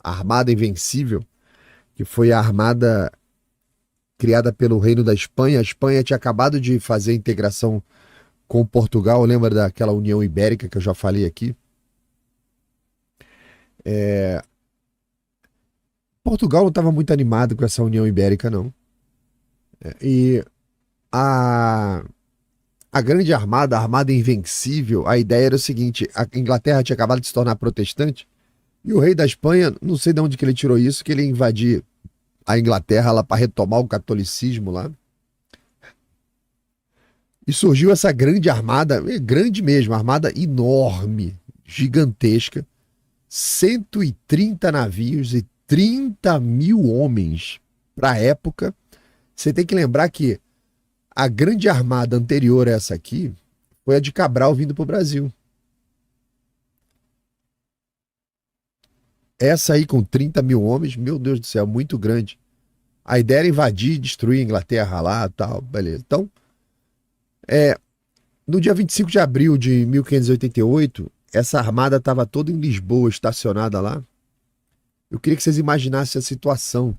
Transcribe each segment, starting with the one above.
Armada Invencível, que foi a armada criada pelo Reino da Espanha. A Espanha tinha acabado de fazer a integração com Portugal, lembra daquela União Ibérica que eu já falei aqui? Portugal não estava muito animado com essa União Ibérica, não. E a, a Grande Armada, a Armada Invencível, a ideia era o seguinte: a Inglaterra tinha acabado de se tornar protestante, e o rei da Espanha, não sei de onde que ele tirou isso, que ele ia invadir a Inglaterra lá para retomar o catolicismo lá. E surgiu essa grande armada, grande mesmo, armada enorme, gigantesca, 130 navios e 30 mil homens para a época. Você tem que lembrar que a grande armada anterior a essa aqui foi a de Cabral vindo para o Brasil. Essa aí com 30 mil homens, meu Deus do céu, muito grande. A ideia era invadir e destruir a Inglaterra lá, tal, beleza. Então, no dia 25 de abril de 1588, essa armada estava toda em Lisboa, estacionada lá. Eu queria que vocês imaginassem a situação,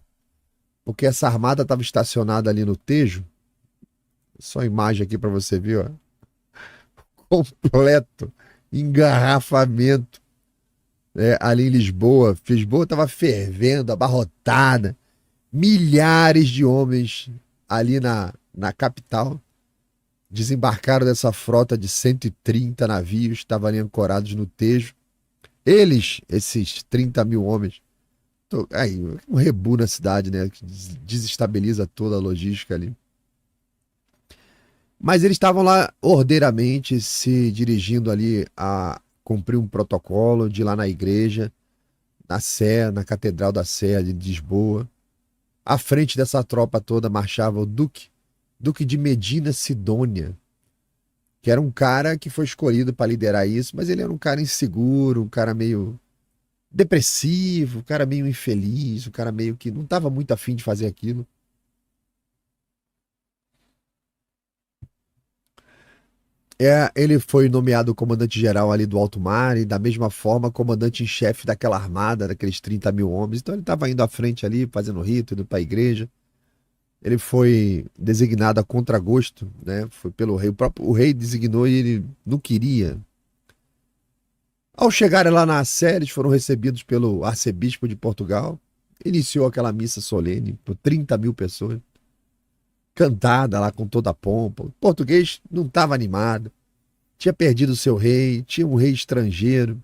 porque essa armada estava estacionada ali no Tejo. Só a imagem aqui para você ver, ó. Completo engarrafamento, ali em Lisboa. Lisboa estava fervendo, abarrotada. Milhares de homens ali na capital desembarcaram dessa frota de 130 navios, estavam ali ancorados no Tejo. Eles, esses 30 mil homens, aí um rebu na cidade, né? Que desestabiliza toda a logística ali. Mas eles estavam lá ordeiramente se dirigindo ali a cumprir um protocolo de ir lá na igreja, na Sé, na Catedral da Sé de Lisboa. À frente dessa tropa toda marchava o Duque de Medina Sidônia, que era um cara que foi escolhido para liderar isso, mas ele era um cara inseguro, um cara meio depressivo, um cara meio infeliz, um cara meio que não estava muito afim de fazer aquilo. Ele foi nomeado comandante-geral ali do alto mar e, da mesma forma, comandante em chefe daquela armada, daqueles 30 mil homens. Então ele estava indo à frente ali, fazendo rito, indo para a igreja. Ele foi designado a contragosto, né? Foi pelo rei. O rei designou e ele não queria. Ao chegarem lá na Sé, eles foram recebidos pelo arcebispo de Portugal. Iniciou aquela missa solene por 30 mil pessoas, cantada lá com toda a pompa. O português não estava animado, tinha perdido o seu rei, tinha um rei estrangeiro.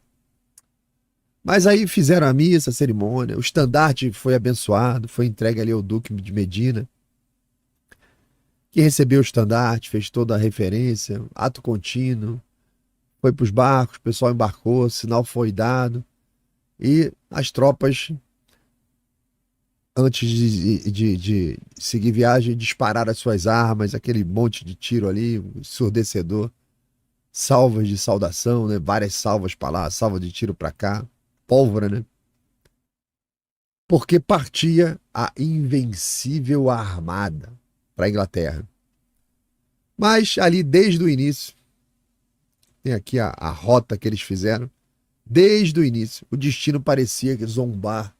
Mas aí fizeram a missa, a cerimônia, o estandarte foi abençoado, foi entregue ali ao Duque de Medina, que recebeu o estandarte, fez toda a referência, ato contínuo, foi para os barcos, o pessoal embarcou, sinal foi dado, e as tropas, antes de seguir viagem, dispararam as suas armas, aquele monte de tiro ali, ensurdecedor, salvas de saudação, né? Várias salvas para lá, salva de tiro para cá, pólvora, né? Porque partia a invencível armada para a Inglaterra. Mas ali desde o início, tem aqui a rota que eles fizeram, desde o início, o destino parecia zombar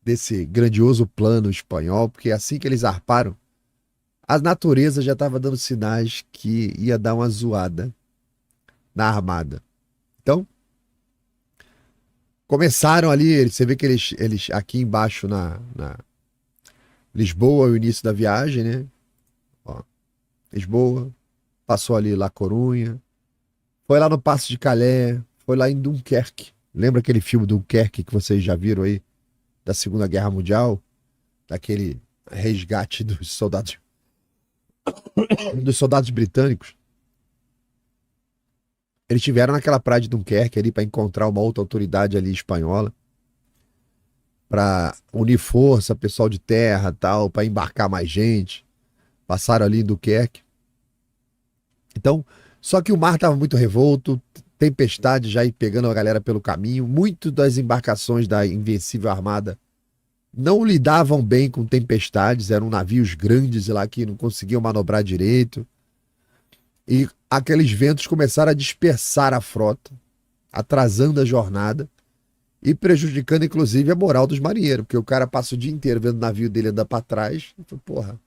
desse grandioso plano espanhol, porque assim que eles zarparam, a natureza já estava dando sinais que ia dar uma zoada na armada. Então, começaram ali, você vê que eles aqui embaixo na Lisboa, o início da viagem, né? Ó, Lisboa, passou ali La Corunha, foi lá no Passo de Calais, foi lá em Dunkerque. Lembra aquele filme Dunkerque que vocês já viram aí, da Segunda Guerra Mundial? Daquele resgate dos soldados britânicos. Eles estiveram naquela praia de Dunkerque ali para encontrar uma outra autoridade ali espanhola, para unir força, pessoal de terra, tal, para embarcar mais gente. Passaram ali em Dunkerque. Então, só que o mar estava muito revolto, tempestade já ir pegando a galera pelo caminho. Muito das embarcações da Invencível Armada não lidavam bem com tempestades, eram navios grandes lá que não conseguiam manobrar direito. E aqueles ventos começaram a dispersar a frota, atrasando a jornada. e prejudicando inclusive a moral dos marinheiros, porque o cara passa o dia inteiro vendo o navio dele andar para trás, e fala, porra,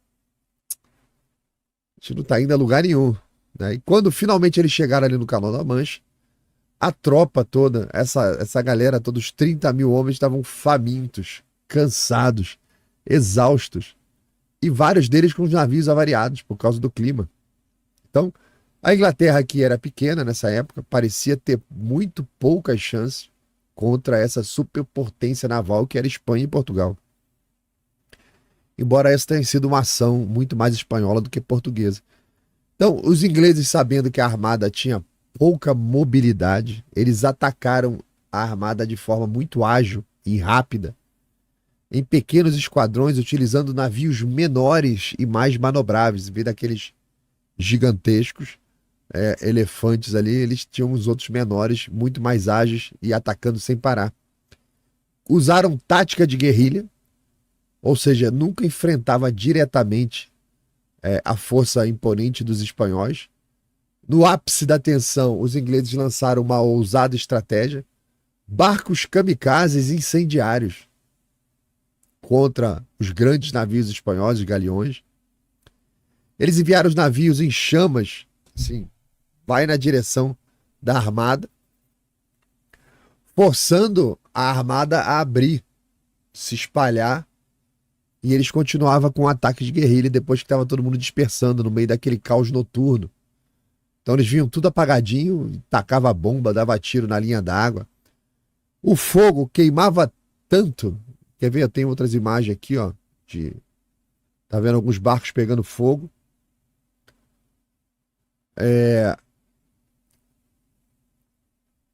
a gente não tá indo a lugar nenhum, né? E quando finalmente eles chegaram ali no Canal da Mancha, a tropa toda, essa galera, todos os 30 mil homens estavam famintos, cansados, exaustos, e vários deles com os navios avariados por causa do clima. Então, a Inglaterra, que era pequena nessa época, parecia ter muito poucas chances contra essa superpotência naval que era Espanha e Portugal. Embora essa tenha sido uma ação muito mais espanhola do que portuguesa. Então, os ingleses, sabendo que a armada tinha pouca mobilidade, eles atacaram a armada de forma muito ágil e rápida, em pequenos esquadrões, utilizando navios menores e mais manobráveis. Em vez daqueles gigantescos elefantes ali, eles tinham os outros menores, muito mais ágeis e atacando sem parar. Usaram tática de guerrilha, ou seja, nunca enfrentava diretamente a força imponente dos espanhóis. No ápice da tensão, os ingleses lançaram uma ousada estratégia, barcos kamikazes incendiários contra os grandes navios espanhóis, os galeões. Eles enviaram os navios em chamas, assim, vai na direção da armada, forçando a armada a abrir, se espalhar, e eles continuavam com o ataque de guerrilha depois que estava todo mundo dispersando no meio daquele caos noturno. Então eles vinham tudo apagadinho, tacava bomba, dava tiro na linha d'água. O fogo queimava tanto. Quer ver? Eu tenho outras imagens aqui, ó. Tá vendo alguns barcos pegando fogo.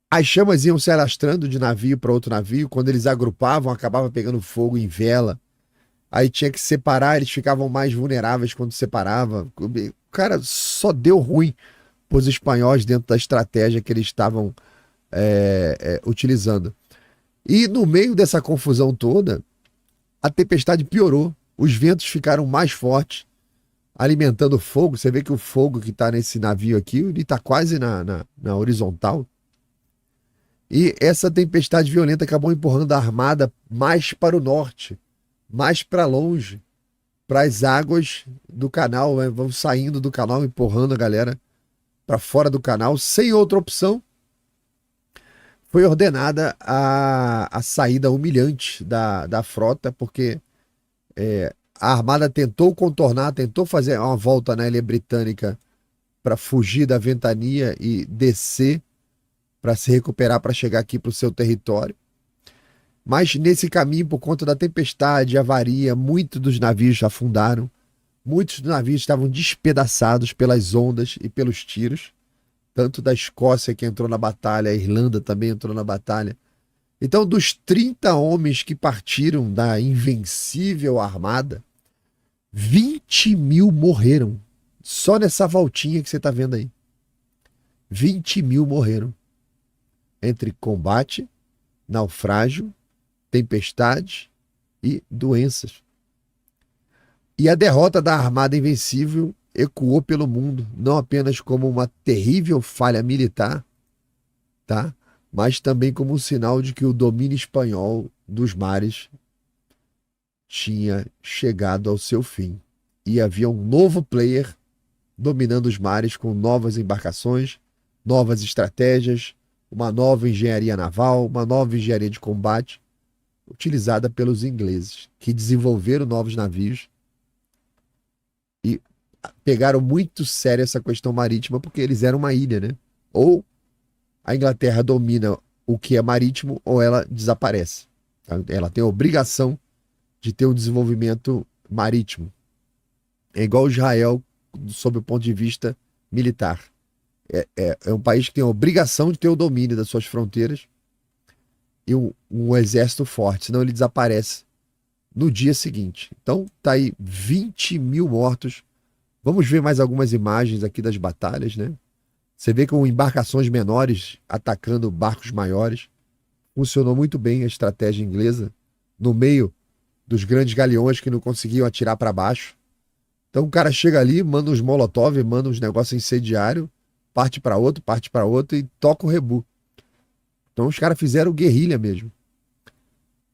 As chamas iam se alastrando de navio para outro navio. Quando eles agrupavam, acabava pegando fogo em vela. Aí tinha que separar, eles ficavam mais vulneráveis quando separava. O cara, só deu ruim para os espanhóis dentro da estratégia que eles estavam utilizando. E no meio dessa confusão toda, a tempestade piorou. Os ventos ficaram mais fortes, alimentando o fogo. Você vê que o fogo que está nesse navio aqui, ele está quase na horizontal. E essa tempestade violenta acabou empurrando a armada mais para o norte, mais para longe, para as águas do canal, né? Vão saindo do canal, empurrando a galera para fora do canal, sem outra opção. Foi ordenada a saída humilhante da frota, porque a armada tentou contornar, tentou fazer uma volta na Ilha Britânica para fugir da ventania e descer para se recuperar, para chegar aqui para o seu território. Mas nesse caminho, por conta da tempestade, avaria, muitos dos navios afundaram, muitos dos navios estavam despedaçados pelas ondas e pelos tiros, tanto da Escócia, que entrou na batalha, a Irlanda também entrou na batalha. Então, dos 30 homens que partiram da invencível armada, 20 mil morreram, só nessa voltinha que você está vendo aí. 20 mil morreram, entre combate, naufrágio, tempestade e doenças. E a derrota da Armada Invencível ecoou pelo mundo, não apenas como uma terrível falha militar, tá? Mas também como um sinal de que o domínio espanhol dos mares tinha chegado ao seu fim. E havia um novo player dominando os mares com novas embarcações, novas estratégias, uma nova engenharia naval, uma nova engenharia de combate, utilizada pelos ingleses, que desenvolveram novos navios e pegaram muito sério essa questão marítima, porque eles eram uma ilha, né? Ou a Inglaterra domina o que é marítimo, ou ela desaparece. Ela tem a obrigação de ter um desenvolvimento marítimo. É igual Israel, sob o ponto de vista militar. É um país que tem a obrigação de ter o domínio das suas fronteiras e um exército forte, senão ele desaparece no dia seguinte. Então, tá aí 20 mil mortos. Vamos ver mais algumas imagens aqui das batalhas, né? Você vê com embarcações menores atacando barcos maiores. Funcionou muito bem a estratégia inglesa no meio dos grandes galeões que não conseguiam atirar para baixo. Então o cara chega ali, manda uns molotov, manda uns negócios incendiários, parte para outro e toca o rebu. Então os caras fizeram guerrilha mesmo.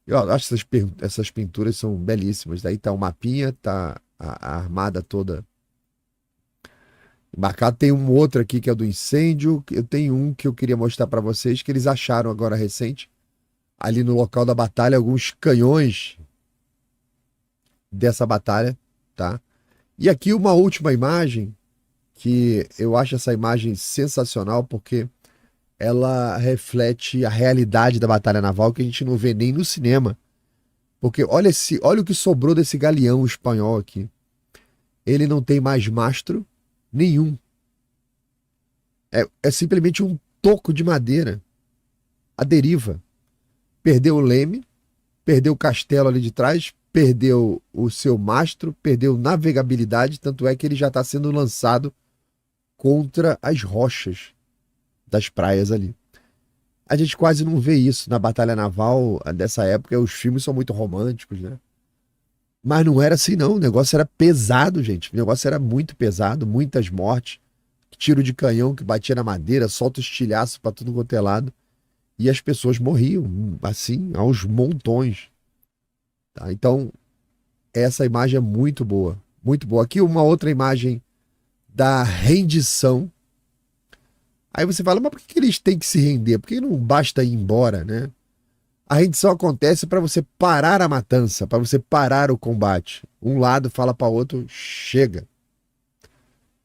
Eu acho essas pinturas são belíssimas. Daí tá o mapinha, tá a armada toda marcada. Tem um outro aqui que é do incêndio. Eu tenho um que eu queria mostrar para vocês, que eles acharam agora recente, ali no local da batalha, alguns canhões dessa batalha, tá? E aqui uma última imagem, que eu acho essa imagem sensacional, porque ela reflete a realidade da batalha naval que a gente não vê nem no cinema. Porque olha o que sobrou desse galeão espanhol aqui. Ele não tem mais mastro nenhum. É simplesmente um toco de madeira. A deriva. Perdeu o leme, perdeu o castelo ali de trás, perdeu o seu mastro, perdeu navegabilidade, tanto é que ele já está sendo lançado contra as rochas das praias ali. A gente quase não vê isso na batalha naval dessa época. Os filmes são muito românticos, né? Mas não era assim, não. O negócio era pesado, gente. O negócio era muito pesado, muitas mortes. Tiro de canhão que batia na madeira, solta estilhaço para tudo quanto é lado. E as pessoas morriam, assim, aos montões. Tá? Então, essa imagem é muito boa. Muito boa. Aqui uma outra imagem da rendição. Aí você fala, mas por que eles têm que se render? Por que não basta ir embora, né? A rendição acontece para você parar a matança, para você parar o combate. Um lado fala para o outro, chega.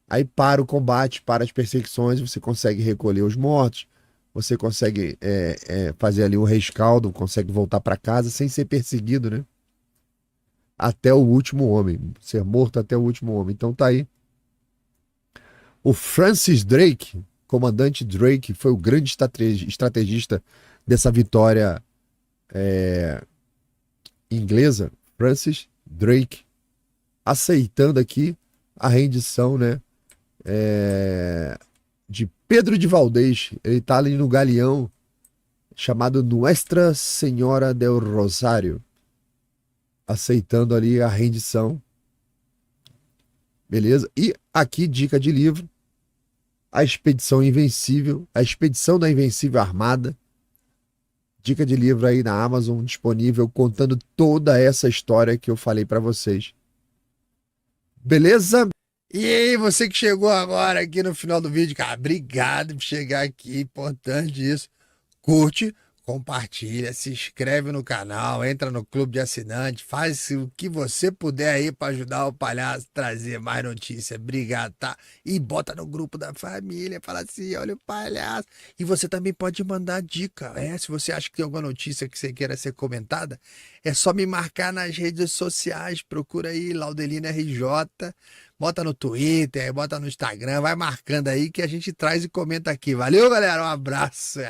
Aí para o combate, para as perseguições, você consegue recolher os mortos, você consegue fazer ali o rescaldo, consegue voltar para casa sem ser perseguido, né? Até o último homem, ser morto até o último homem. Então tá aí. O Francis Drake, comandante Drake, foi o grande estrategista dessa vitória inglesa. Francis Drake, aceitando aqui a rendição, né? De Pedro de Valdez. Ele está ali no galeão chamado Nuestra Senhora del Rosário, aceitando ali a rendição. Beleza? E aqui, dica de livro, A Expedição Invencível, A Expedição da Invencível Armada. Dica de livro aí na Amazon, disponível, contando toda essa história que eu falei para vocês. Beleza? E aí, você que chegou agora aqui no final do vídeo, cara, obrigado por chegar aqui, importante isso. Curte, compartilha, se inscreve no canal, entra no clube de assinantes, faz o que você puder aí para ajudar o Palhaço a trazer mais notícia. Obrigado, tá? E bota no grupo da família, fala assim, olha o Palhaço. E você também pode mandar dica, se você acha que tem alguma notícia que você queira ser comentada, é só me marcar nas redes sociais, procura aí Laudelino RJ, bota no Twitter, bota no Instagram, vai marcando aí que a gente traz e comenta aqui. Valeu, galera, um abraço.